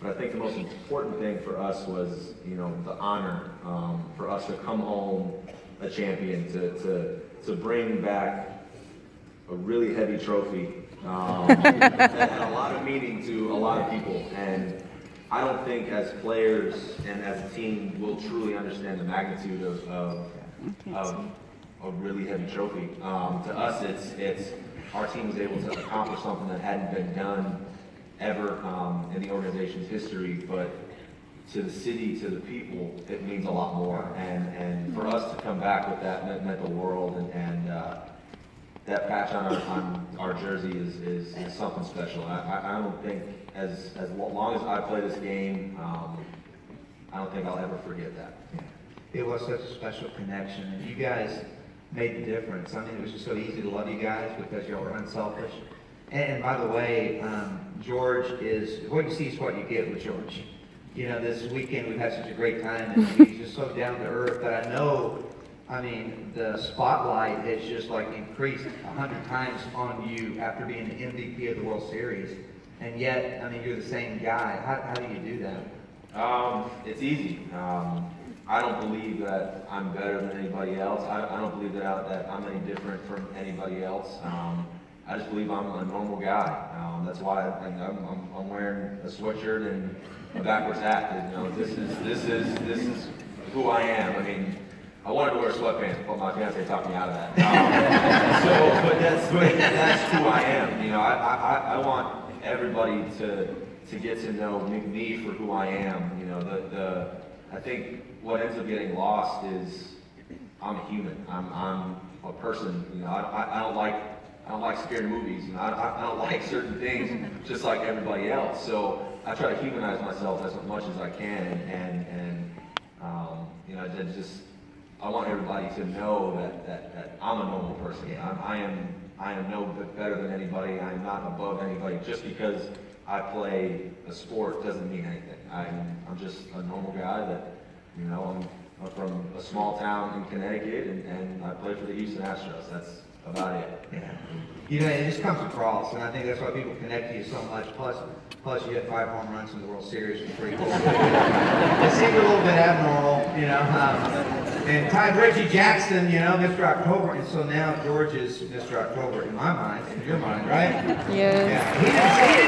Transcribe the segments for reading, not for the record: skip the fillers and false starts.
But I think the most important thing for us was, the honor for us to come home a champion, to bring back a really heavy trophy that had a lot of meaning to a lot of people. And I don't think as players and as a team we'll truly understand the magnitude of a really heavy trophy. To us, it's our team was able to accomplish something that hadn't been done ever in the organization's history, but to the city, to the people, it means a lot more. And for us to come back with that meant the world, and that patch on our jersey is something special. I don't think, as long as I play this game, I don't think I'll ever forget that. Yeah. It was such a special connection, and you guys made the difference. I mean, it was just so easy to love you guys because y'all were unselfish. And by the way, George is, what you see is what you get with George. This weekend we've had such a great time, and he's just so down to earth. But I know, the spotlight has just increased 100 times on you after being the MVP of the World Series. And yet, you're the same guy. How do you do that? It's easy. I don't believe that I'm better than anybody else. I don't believe that I'm any different from anybody else. I just believe I'm a normal guy. That's why I'm wearing a sweatshirt and a backwards hat. This is who I am. I wanted to wear sweatpants, but my fiance talked me out of that. But that's who I am. I want everybody to get to know me for who I am. I think what ends up getting lost is I'm a human. I'm a person. I don't like scary movies. I don't like certain things just like everybody else. So I try to humanize myself as much as I can, and I want everybody to know that I'm a normal person. I am no better than anybody. I am not above anybody. Just because I play a sport doesn't mean anything. I'm just a normal guy that, I'm from a small town in Connecticut, and I play for the Houston Astros. That's about it. Yeah. It just comes across, and I think that's why people connect to you so much. Plus you had 5 home runs in the World Series, which is pretty cool. It seemed a little bit abnormal, and tied Reggie Jackson, Mr. October, and so now George is Mr. October in my mind, in your mind, right? Yes. Yeah. He didn't say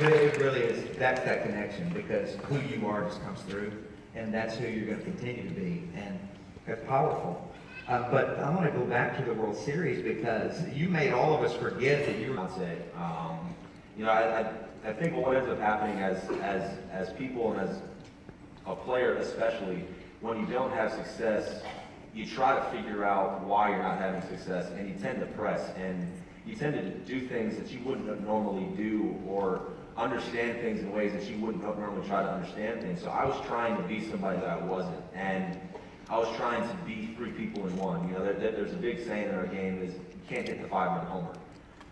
it, it really is. That's that connection, because who you are just comes through, and that's who you're going to continue to be, and that's powerful. But I want to go back to the World Series, because you made all of us forget that you were on say. I think what ends up happening as people and as a player especially, when you don't have success, you try to figure out why you're not having success, and you tend to press, and you tend to do things that you wouldn't normally do, or understand things in ways that you wouldn't normally try to understand things. So I was trying to be somebody that I wasn't, and I was trying to be 3 people in one. There's a big saying in our game is you can't hit the 5-run homer.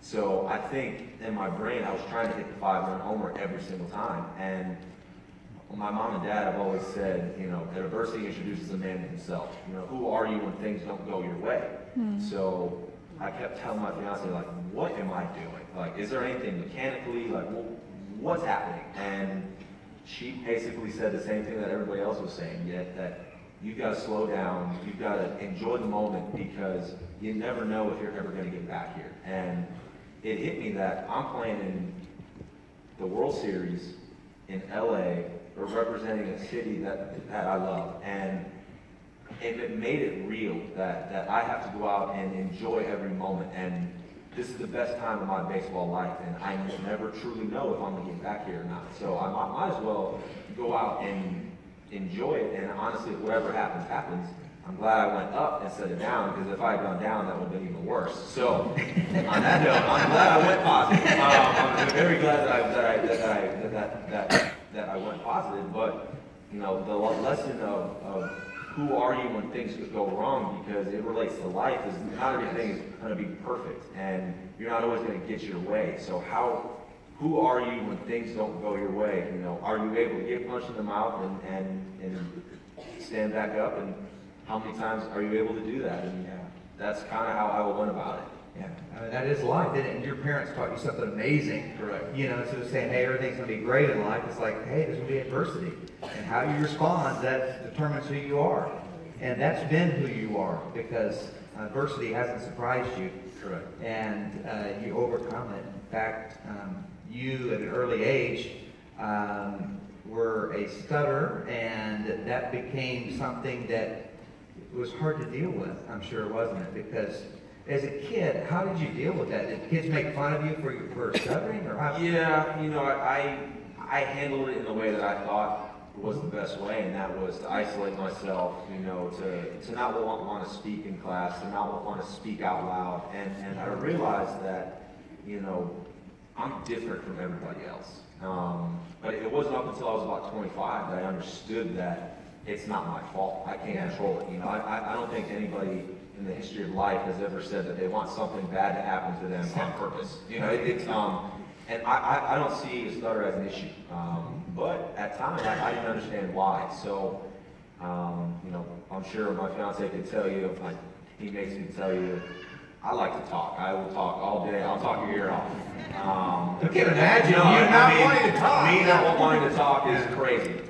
So I think in my brain I was trying to hit the 5-run homer every single time. And my mom and dad have always said, that adversity introduces a man to himself. Who are you when things don't go your way? So I kept telling my fiance, what am I doing? Is there anything mechanically? What's happening? And she basically said the same thing that everybody else was saying, that you've got to slow down, you've got to enjoy the moment, because you never know if you're ever going to get back here. And it hit me that I'm playing in the World Series in LA, or representing a city that I love, and it made it real that I have to go out and enjoy every moment. And this is the best time of my baseball life, and I never truly know if I'm going to get back here or not. So I might as well go out and enjoy it, and honestly, whatever happens, happens. I'm glad I went up instead of down, because if I had gone down, that would have been even worse. So, on that note, I'm glad I went positive. I'm very glad that I went positive, but the lesson of who are you when things go wrong, because it relates to life, is not everything is going to be perfect, and you're not always going to get your way. So who are you when things don't go your way? Are you able to get punched in the mouth and stand back up? And how many times are you able to do that? And that's kind of how I went about it. Yeah, I mean, that is life, isn't it? And your parents taught you something amazing. Correct. You know, instead of saying, hey, everything's going to be great in life, it's like, hey, there's going to be adversity. And how you respond, that determines who you are. And that's been who you are, because adversity hasn't surprised you. Correct. And you overcome it. In fact, you at an early age were a stutterer, and that became something that was hard to deal with, I'm sure, wasn't it? Because as a kid, how did you deal with that? Did kids make fun of you for stuttering, or how? Yeah, you know, I handled it in the way that I thought was the best way, and that was to isolate myself, you know, to not want to speak in class, to not want to speak out loud, and I realized that, you know, I'm different from everybody else. But it wasn't up until I was about 25 that I understood that it's not my fault. I can't control it. You know, I don't think anybody in the history of life has ever said that they want something bad to happen to them on purpose. You know, and I don't see a stutter as an issue. But at times I didn't understand why. So, you know, I'm sure my fiance could tell you, my teammates can tell you, I like to talk. I will talk all day. I'll talk your ear off. I can't imagine you not wanting to talk. Me not wanting to talk is crazy.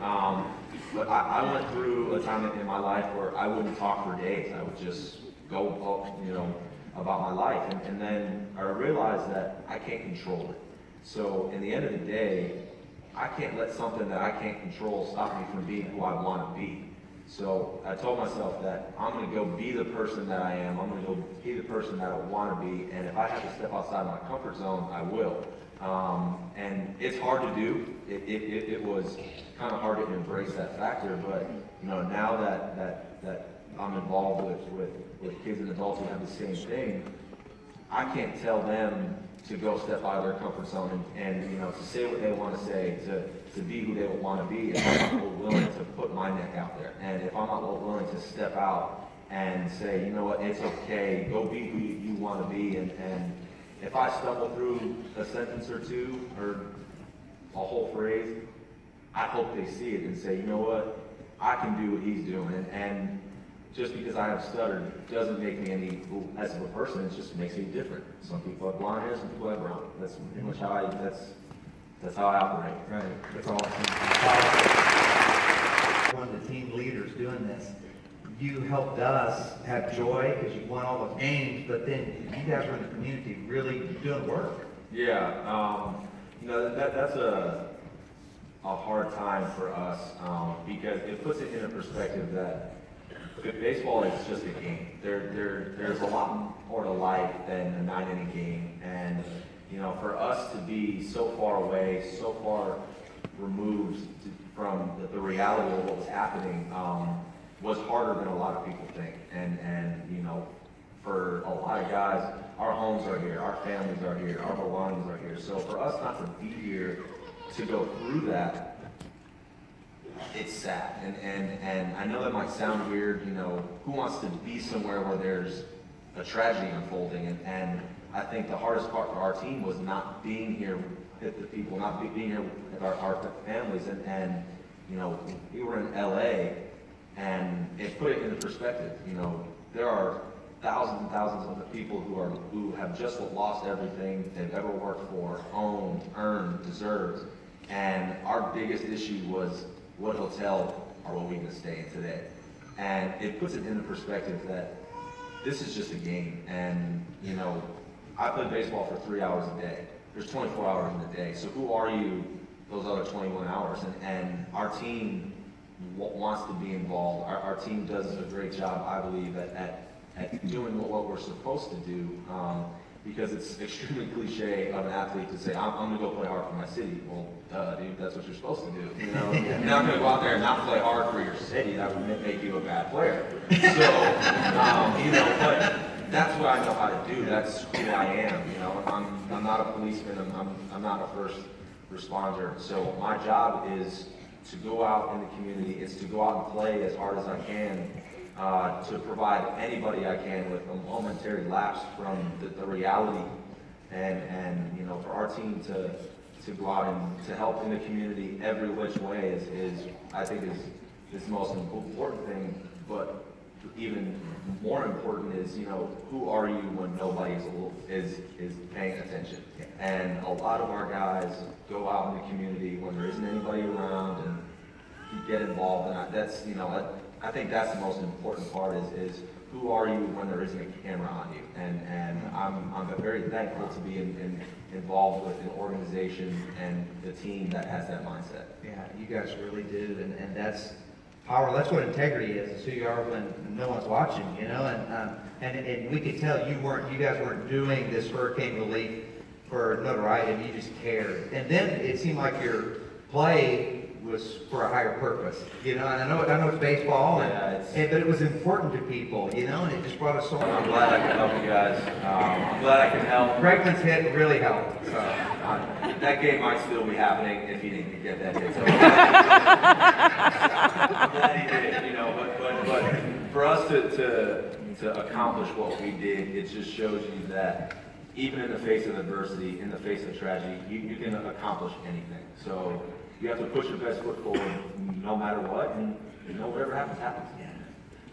But I went through a time in my life where I wouldn't talk for days. I would just go, you know, about my life. And then I realized that I can't control it. So in the end of the day, I can't let something that I can't control stop me from being who I want to be. So I told myself that I'm going to go be the person that I am. I'm going to go be the person that I want to be. And if I have to step outside my comfort zone, I will. And it's hard to do. It was kind of hard to embrace that factor. But, you know, now that I'm involved with kids and adults who have the same thing, I can't tell them to go step out of their comfort zone and you know, to say what they want to say, to be who they would want to be, if I'm not willing to put my neck out there. And if I'm not willing to step out and say, you know what, it's okay, go be who you want to be. And if I stumble through a sentence or two, or a whole phrase, I hope they see it and say, you know what, I can do what he's doing. And just because I have stuttered doesn't make me any less of a person. It just makes me different. Some people have blonde hair, some people have brown. That's pretty much how that's how I operate. Right. That's awesome. One of the team leaders doing this. You helped us have joy because you won all the games, but then you guys were in the community really doing work. Yeah. You know, that's a hard time for us because it puts it in a perspective that baseball is just a game. There's a lot more to life than a 9-inning game, and you know, for us to be so far away, so far removed from the reality of what was happening, was harder than a lot of people think. And you know, for a lot of guys, our homes are here, our families are here, our belongings are here. So for us not to be here to go through that, it's sad, and I know that might sound weird, you know, who wants to be somewhere where there's a tragedy unfolding, and I think the hardest part for our team was not being here with the people, not being here with our families, and you know, we were in LA, and it put it into perspective. You know, there are thousands and thousands of the people who have just lost everything they've ever worked for, owned, earned, deserved, and our biggest issue was, what hotel are we going to stay in today? And it puts it into perspective that this is just a game. And, you know, I play baseball for 3 hours a day. There's 24 hours in the day. So who are you those other 21 hours? And our team wants to be involved. Our team does a great job, I believe, at doing what we're supposed to do. Because it's extremely cliche of an athlete to say, I'm going to go play hard for my city. Well, dude, that's what you're supposed to do. You know, you're not going to go out there and not play hard for your city. That would make you a bad player. So, you know, but that's what I know how to do. That's who I am. You know, I'm not a policeman. I'm not a first responder. So my job is to go out in the community. It's to go out and play as hard as I can. To provide anybody I can with a momentary lapse from the reality, and you know, for our team to go out and to help in the community every which way is I think is the most important thing. But even more important is, you know, who are you when nobody is paying attention? And a lot of our guys go out in the community when there isn't anybody around and you get involved, and that's, you know, I think that's the most important part is who are you when there isn't a camera on you? And I'm very thankful to be involved with an organization and the team that has that mindset. Yeah, you guys really do, and that's power. That's what integrity is. It's who you are when no one's watching, you know. And we could tell you guys weren't doing this hurricane relief for notoriety. You just cared. And then it seemed like your play was for a higher purpose, you know. And I know it's baseball, but it was important to people, you know. And it just brought us so. I'm glad I can help you guys. I'm glad I can help. Franklin's hit really helped. So. That game might still be happening if he didn't get that hit. So I'm glad he did, you know. But for us to accomplish what we did, it just shows you that even in the face of adversity, in the face of tragedy, you can accomplish anything. So you have to push your best foot forward no matter what, and you know, whatever happens, happens. Yeah.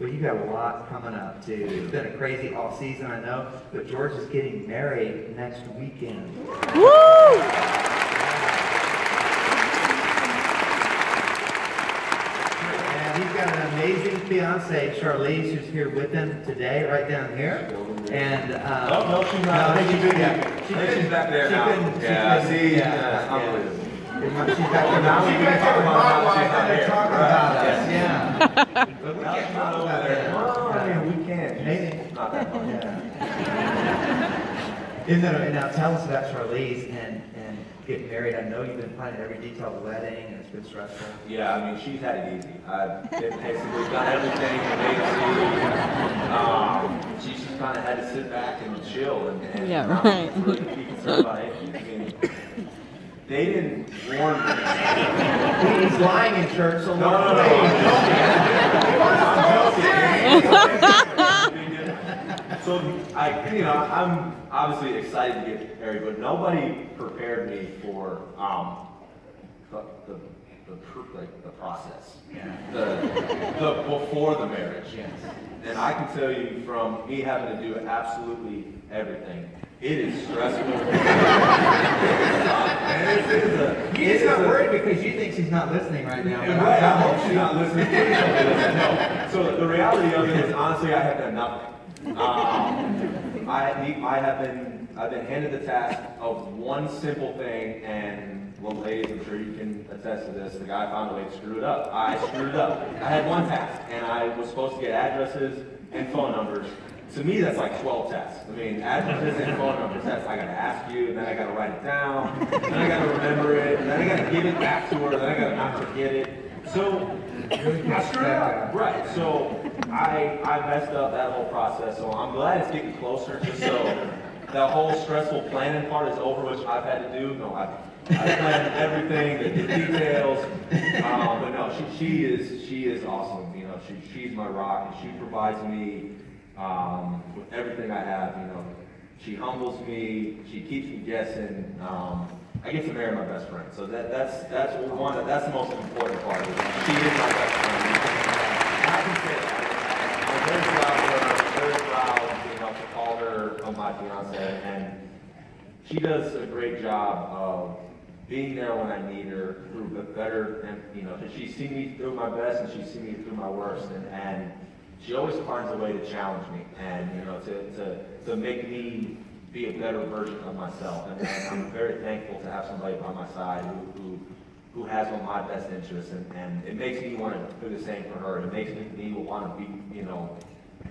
Well, you got a lot coming up too. It's been a crazy off season, I know, but George is getting married next weekend. Woo! And he's got an amazing fiancée, Charlize, who's here with him today, right down here. And no, she's not. She's back there now. Unbelievable. She's back there now. She's back there with my wife, and they're talking about us. Yeah. But we can't talk about that. We can't. Maybe. Not that much. And now tell us about Charlize and getting married. I know you've been planning every detail of the wedding, and it's been stressful. Yeah, I mean, she's had it easy. I've basically done everything from A to Z. She just kind of had to sit back and chill and really be concerned about anything. I mean, they didn't warn me. He's lying in church, so no. So I'm obviously excited to get married, but nobody prepared me for the process, the before the marriage. Yes. And I can tell you from me having to do absolutely everything, it is stressful. He's not worried because you think she's not listening right now. Right, I hope she's not listening. No. So the reality of it is, honestly, I have done nothing. I've been handed the task of one simple thing, and well, ladies, I'm sure you can attest to this. The guy found a way to screw it up. I screwed it up. I had one task, and I was supposed to get addresses and phone numbers. To me, that's like 12 tasks. I mean, addresses and phone numbers, I got to ask you, and then I got to write it down, then I got to remember it, and then I got to give it back to her, then I got to not forget it. So, I screwed it up. Right, so I messed up that whole process, so I'm glad it's getting closer, just so that whole stressful planning part is over, which I've had to do. No, I planned everything, the details, but no, she is awesome. You know, she's my rock, and she provides me with everything I have. You know, she humbles me, she keeps me guessing. I get to marry my best friend, so that's the most important part of it. She is my best friend. I can say that. I'm very proud of her. Very proud, you know, to call her my fiance, and she does a great job of being there when I need her, through the better, and you know, she's seen me through my best and she's seen me through my worst, and she always finds a way to challenge me, and you know, to make me be a better version of myself, and I'm very thankful to have somebody by my side who has my best interests, and it makes me want to do the same for her. It makes me want to be, you know,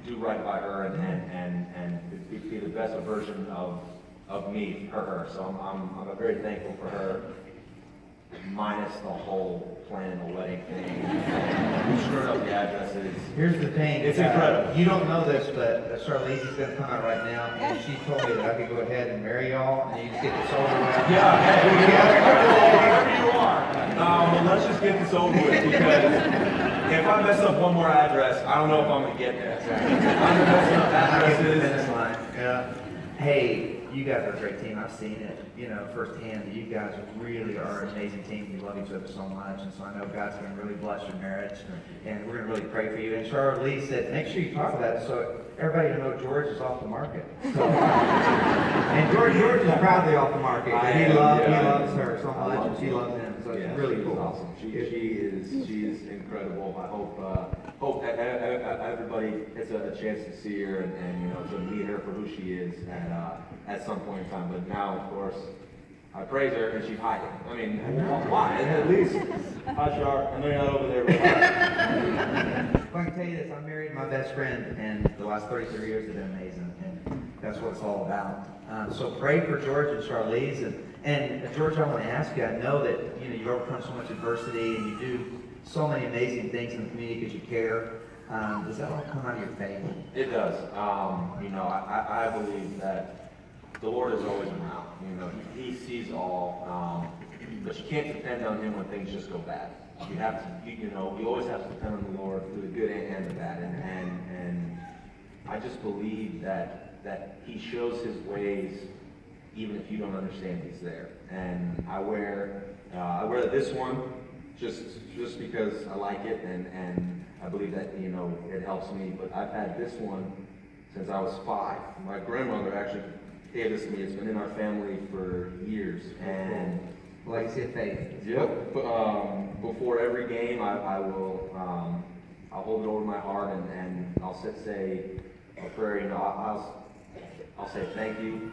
do right by her and be the best version of me for her. So I'm very thankful for her, minus the whole planning the wedding thing. We screwed up the addresses. Here's the thing. It's incredible. You don't know this, but Charlize is going to come out right now, and she told me that I could go ahead and marry y'all, and you just get this over with. Yeah, hey, wherever you are. Well, let's just get this over with, because if I mess up one more address, I don't know if I'm going to get there. I'm messing up addresses. Yeah. Hey, you guys are a great team. I've seen it, firsthand. You guys really are an amazing team. You love each other so much, and so I know God's going to really bless your marriage, and we're going to really pray for you. And Charlotte Lee said, make sure you talk about it so everybody will know George is off the market. So, and George is proudly off the market. He loves her so much, and she loves him. So it's really cool. Awesome. She is incredible. I hope everybody gets a chance to see her and to meet her for who she is at some point in time. But now, of course, I praise her and she's hiding. I mean, why? At least, hi, Char. I know you're not over there. Well, I can tell you this: I'm married to my best friend, and the last 33 years have been amazing, and that's what it's all about. So pray for George and Charlize, and George, I want to ask you. I know that you've overcome so much adversity, and you do so many amazing things in the community because you care. Does that all come out of your faith? It does. I believe that the Lord is always around. He sees all, but you can't depend on Him when things just go bad. You have to, you always have to depend on the Lord through the good and the bad. And I just believe that He shows His ways, even if you don't understand He's there. And I wear this one just because I like it, and I believe that it helps me. But I've had this one since I was 5. My grandmother actually gave this to me. It's been in our family for years, and legacy of faith. Yep. Before every game, I'll hold it over my heart, and I'll say a prayer. I'll say thank you,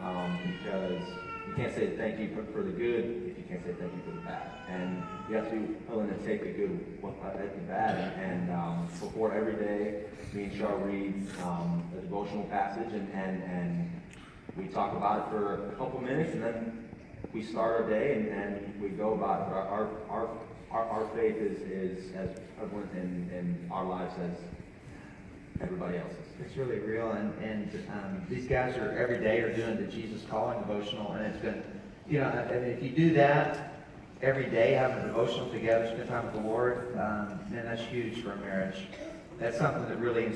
because you can't say thank you for the good if you can't say thank you for the bad. And you have to be willing to take the good at the bad. And before every day, me and Char read a devotional passage, and we talk about it for a couple minutes, and then we start our day, and we go about it. Our faith is as prevalent in our lives as everybody else's. It's really real, and these guys are every day are doing the Jesus Calling devotional, and it's been, and if you do that every day, having a devotional together, spend time with the Lord, man, that's huge for a marriage. That's something that really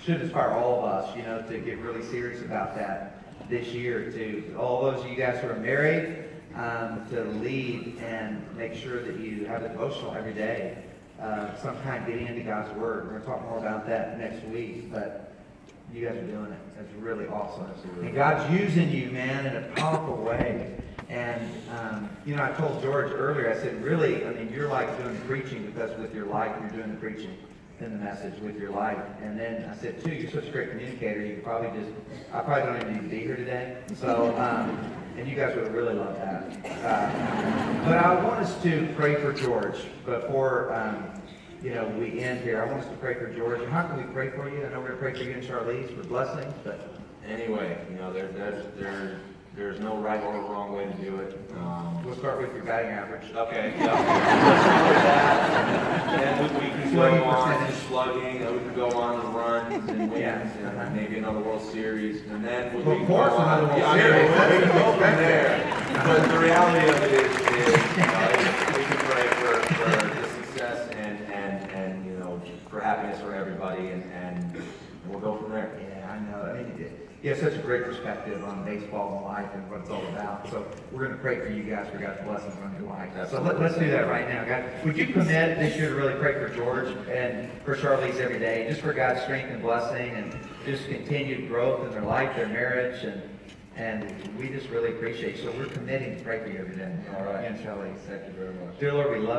should inspire all of us, to get really serious about that this year. To all those of you guys who are married, to lead and make sure that you have a devotional every day. Sometime getting into God's Word. We're going to talk more about that next week, but you guys are doing it. It's really awesome. And God's using you, man, in a powerful way. And, I told George earlier, I said, really, you're like doing the preaching, because with your life, you're doing the preaching and the message with your life. And then I said, too, you're such a great communicator. You could probably I probably don't even need to be here today. So, and you guys would really love that. But I want us to pray for George before, we end here. I want us to pray for George. And how can we pray for you? I know we're going to pray for you and Charlize for blessings, but anyway, there's no right or wrong way to do it. We'll start with your batting average. Okay. Yeah. And we can go on slugging. We can go on the runs and wins, and maybe another World Series, and then we can go on. We can go back there. But the reality of it is we can pray for the success and for happiness for everybody, and we'll go from there. Yeah, I know. You have such a great perspective on baseball and life and what it's all about. So we're going to pray for you guys for God's blessings on your life. So let's do that right now. God, would you commit this year to really pray for George and for Charlize every day, just for God's strength and blessing and just continued growth in their life, their marriage, and we just really appreciate you. So we're committing to pray for you every day. All right. And Charlize. Thank you very much. Dear Lord, we love you.